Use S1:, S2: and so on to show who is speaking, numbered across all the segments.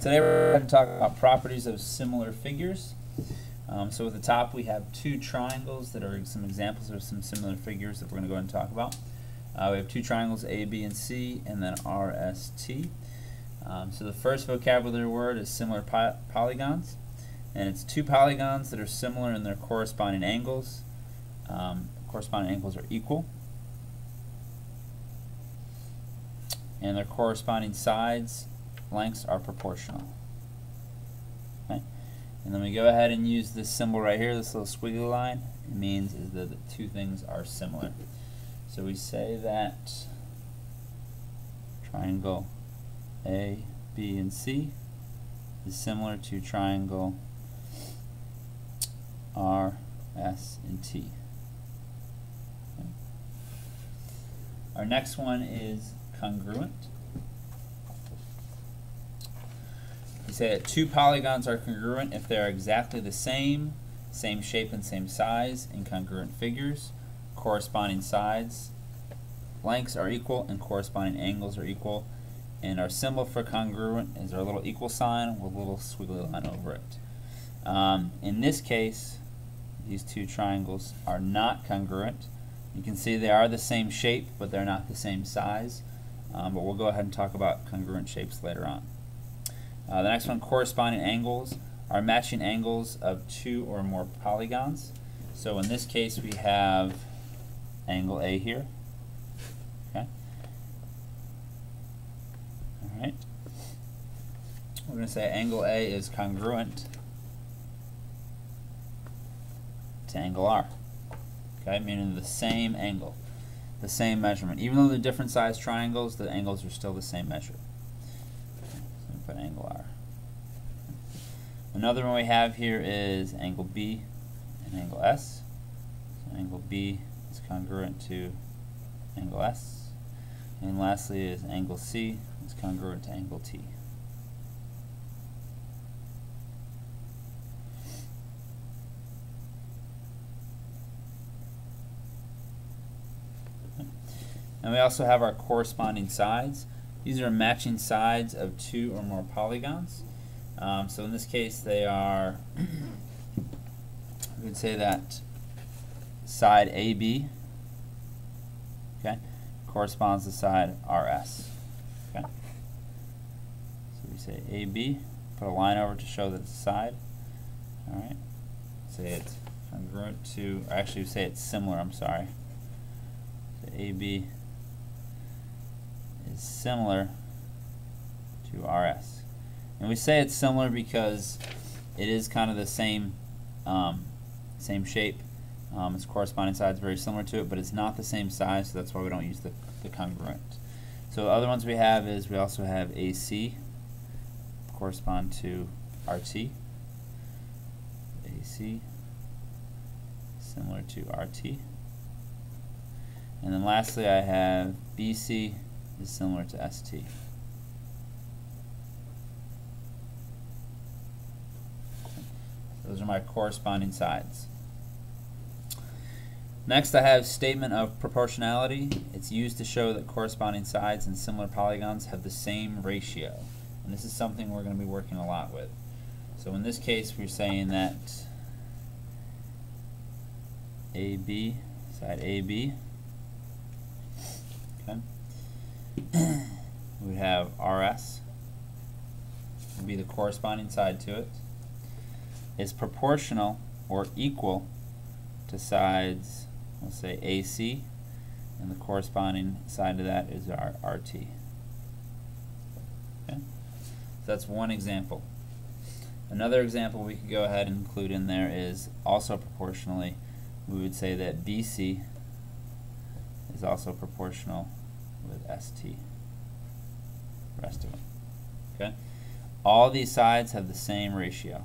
S1: Today we're going to talk about properties of similar figures. So at the top we have two triangles that are some examples of some similar figures that we're going to go ahead and talk about. We have two triangles A, B, and C, and then R, S, T. So the first vocabulary word is similar polygons, and it's two polygons that are similar in their corresponding angles. Corresponding angles are equal, and their corresponding sides lengths are proportional. Okay. And then we go ahead and use this symbol right here, this little squiggly line. It means is that the two things are similar. So we say that triangle A, B, and C is similar to triangle R, S, and T. Okay. Our next one is congruent. We say that two polygons are congruent if they are exactly the same shape and same size in congruent figures. Corresponding sides lengths are equal and corresponding angles are equal. And our symbol for congruent is our little equal sign with a little squiggly line over it. In this case, these two triangles are not congruent. You can see they are the same shape, but they're not the same size. But we'll go ahead and talk about congruent shapes later on. The next one, corresponding angles, are matching angles of two or more polygons. So in this case we have angle A here. Okay. Alright. We're going to say angle A is congruent to angle R. Okay, meaning the same angle, the same measurement. Even though they're different size triangles, the angles are still the same measure. Put angle R. Another one we have here is angle B and angle S. So angle B is congruent to angle S. And lastly is angle C is congruent to angle T. And we also have our corresponding sides. These are matching sides of two or more polygons. So in this case they are, we would say that side AB, okay, corresponds to side RS. Okay. So we say AB, put a line over to show that it's a side. Alright. Say it's congruent to, or actually we say it's similar, I'm sorry. So AB is similar to RS. And we say it's similar because it is kind of the same same shape. Its corresponding side is very similar to it, but it's not the same size, so that's why we don't use the congruent. So the other ones we have is we also have AC correspond to RT. AC similar to RT. And then lastly I have BC is similar to ST. Those are my corresponding sides. Next I have statement of proportionality. It's used to show that corresponding sides and similar polygons have the same ratio. And this is something we're going to be working a lot with. So in this case we're saying that AB, side AB, okay, we have RS, would be the corresponding side to it, is proportional or equal to sides, let's say AC, and the corresponding side to that is our RT. Okay? So that's one example. Another example we could go ahead and include in there is also proportionally. We would say that BC is also proportional with ST. The rest of them. Okay? All these sides have the same ratio.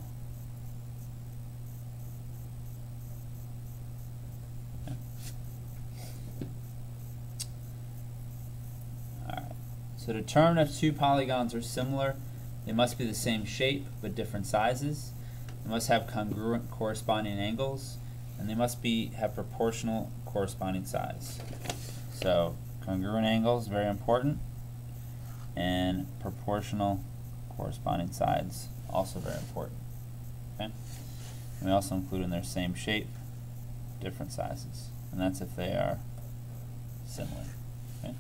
S1: So to determine if two polygons are similar, they must be the same shape but different sizes. They must have congruent corresponding angles, and they must have proportional corresponding size. So congruent angles, very important, and proportional corresponding sides, also very important. Okay? And we also include in their same shape, different sizes, and that's if they are similar. Okay?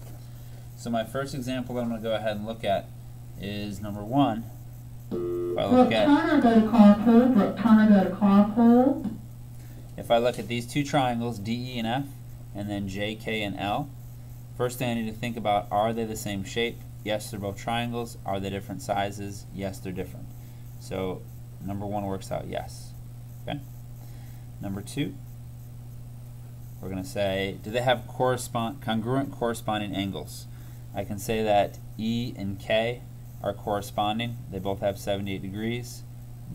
S1: So my first example that I'm going to go ahead and look at is number 1. If I look at
S2: Turner, go to carpool. Brooke Turner, go to carpool.
S1: If I look at these two triangles, D, E, and F, and then J, K, and L, first thing I need to think about, are they the same shape? Yes, they're both triangles. Are they different sizes? Yes, they're different. So number 1 works out yes. Okay. Number 2, we're going to say, do they have congruent corresponding angles? I can say that E and K are corresponding. They both have 78 degrees.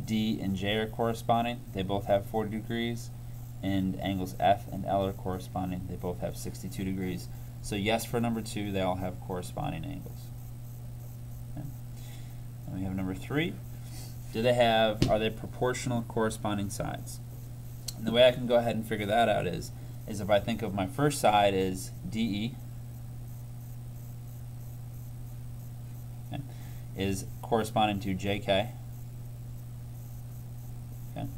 S1: D and J are corresponding. They both have 40 degrees. And angles F and L are corresponding. They both have 62 degrees. So yes for number 2, they all have corresponding angles. Okay. And we have number 3. Are they proportional corresponding sides? And the way I can go ahead and figure that out is if I think of my first side as DE, okay, is corresponding to JK. Okay.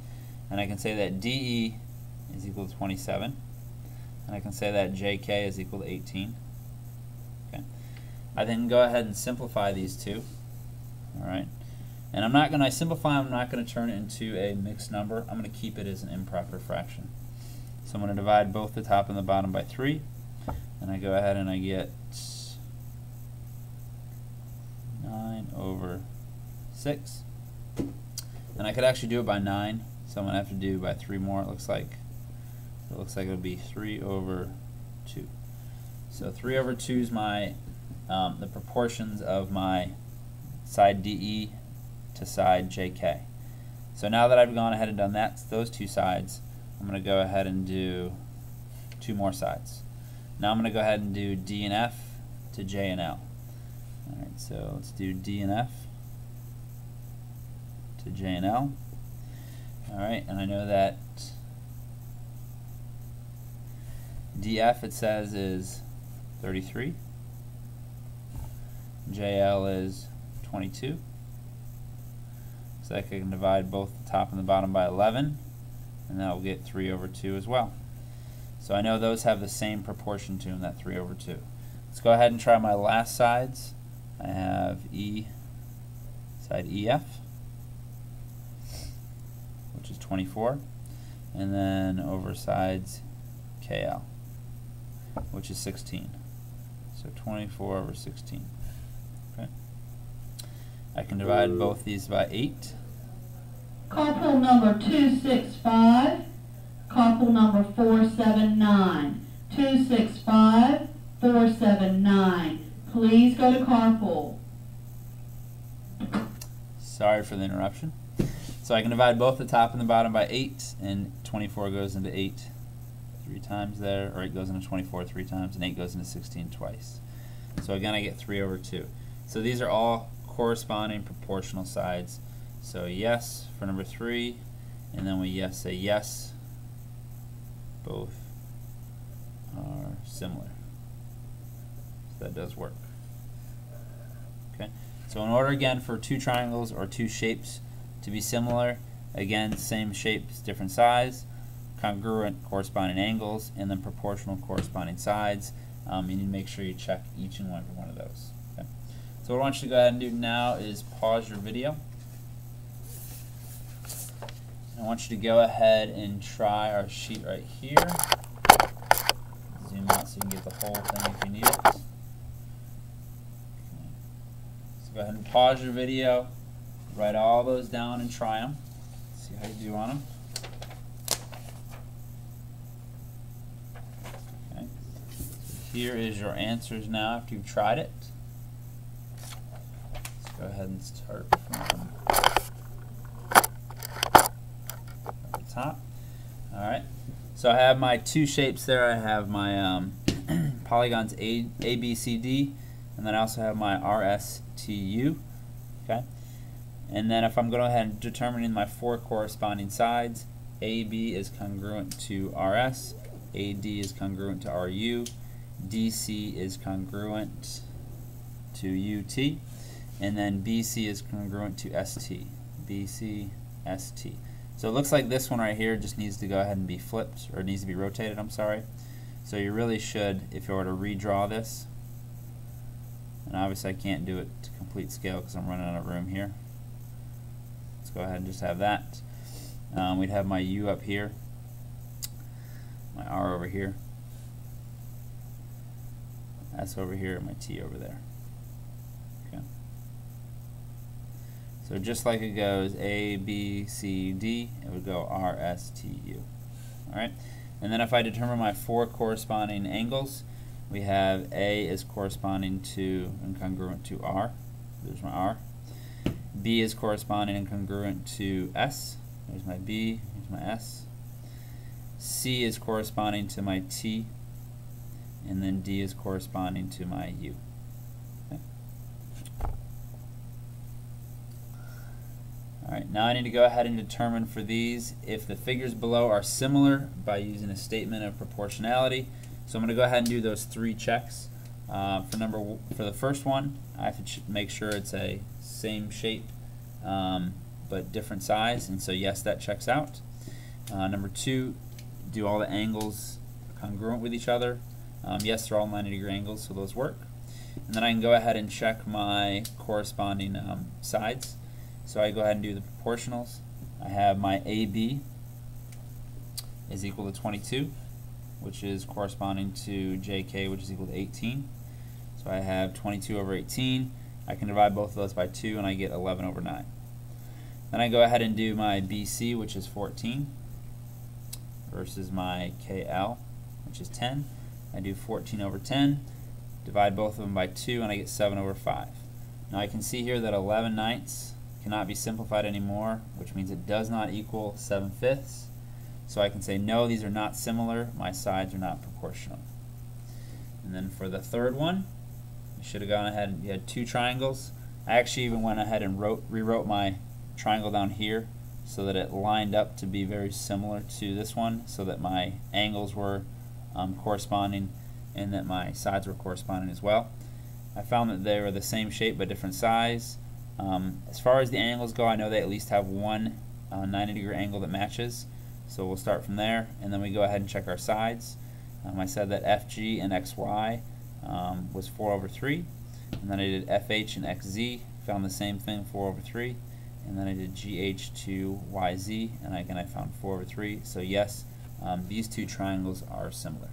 S1: And I can say that DE is equal to 27. And I can say that JK is equal to 18. Okay. I then go ahead and simplify these two. Alright. And I'm not going to simplify, I'm not going to turn it into a mixed number. I'm going to keep it as an improper fraction. So I'm going to divide both the top and the bottom by 3. And I go ahead and I get 9 over 6. And I could actually do it by 9. So I'm going to have to do by 3 more, it looks like. It looks like it would be 3 over 2. So 3 over 2 is my the proportions of my side DE to side JK. So now that I've gone ahead and done those two sides, I'm going to go ahead and do 2 more sides. Now I'm going to go ahead and do D and F to J and L. Alright, so let's do D and F to J and L. Alright, and I know that DF, it says, is 33. JL is 22. So I can divide both the top and the bottom by 11, and that will get 3 over 2 as well. So I know those have the same proportion to them, that 3 over 2. Let's go ahead and try my last sides. I have side EF, which is 24, and then over sides KL, which is 16. So 24 over 16. Okay. I can divide both these by 8.
S2: Carpool number 265, carpool number 479. 265, 479. Please go to carpool.
S1: Sorry for the interruption. So I can divide both the top and the bottom by 8, and 24 goes into 8 3 times there, or 8 goes into 24 3 times, and 8 goes into 16 twice. So again, I get 3 over 2. So these are all corresponding proportional sides. So yes for number 3, and then we say yes, both are similar. So that does work. Okay. So in order again for 2 triangles or 2 shapes to be similar, again, same shapes, different size, congruent corresponding angles, and then proportional corresponding sides. You need to make sure you check each and every one of those. Okay. So what I want you to go ahead and do now is pause your video. I want you to go ahead and try our sheet right here. Zoom out so you can get the whole thing if you need it. Okay. So go ahead and pause your video, write all those down and try them. See how you do on them. Okay. So here is your answers now after you've tried it. Let's go ahead and start from the top. Alright, so I have my 2 shapes there. I have my polygons A, B, C, D, and then I also have my R, S, T, U. Okay, and then if I'm going ahead and determining my 4 corresponding sides, AB is congruent to RS, AD is congruent to RU, DC is congruent to UT, and then BC is congruent to ST. BC, ST. So it looks like this one right here just needs to go ahead and be flipped, or needs to be rotated, I'm sorry. So you really should, if you were to redraw this, and obviously I can't do it to complete scale because I'm running out of room here. Let's go ahead and just have that. We'd have my U up here, my R over here, S over here, and my T over there. Okay. So just like it goes A, B, C, D, it would go R, S, T, U. Alright? And then if I determine my 4 corresponding angles, we have A is corresponding to and congruent to R. There's my R. B is corresponding and congruent to S. There's my B, there's my S. C is corresponding to my T. And then D is corresponding to my U. Okay. Alright, now I need to go ahead and determine for these if the figures below are similar by using a statement of proportionality. So I'm going to go ahead and do those 3 checks. For the first one, I have to make sure it's a same shape but different size, and so yes, that checks out. Number 2, do all the angles congruent with each other? Yes, they're all 90-degree angles, so those work. And then I can go ahead and check my corresponding sides. So I go ahead and do the proportionals. I have my AB is equal to 22, which is corresponding to JK, which is equal to 18. So I have 22 over 18. I can divide both of those by 2, and I get 11 over 9. Then I go ahead and do my BC, which is 14, versus my KL, which is 10. I do 14 over 10, divide both of them by 2, and I get 7 over 5. Now I can see here that 11/9 cannot be simplified anymore, which means it does not equal 7/5. So I can say, no, these are not similar, my sides are not proportional. And then for the third one, you should have gone ahead and you had 2 triangles. I actually even went ahead and rewrote my triangle down here so that it lined up to be very similar to this one, so that my angles were corresponding and that my sides were corresponding as well. I found that they were the same shape but different size. As far as the angles go, I know they at least have one 90-degree angle that matches. So we'll start from there, and then we go ahead and check our sides. I said that FG and XY was 4 over 3, and then I did FH and XZ, found the same thing, 4 over 3, and then I did GH to YZ, and again I found 4 over 3. So yes, these 2 triangles are similar.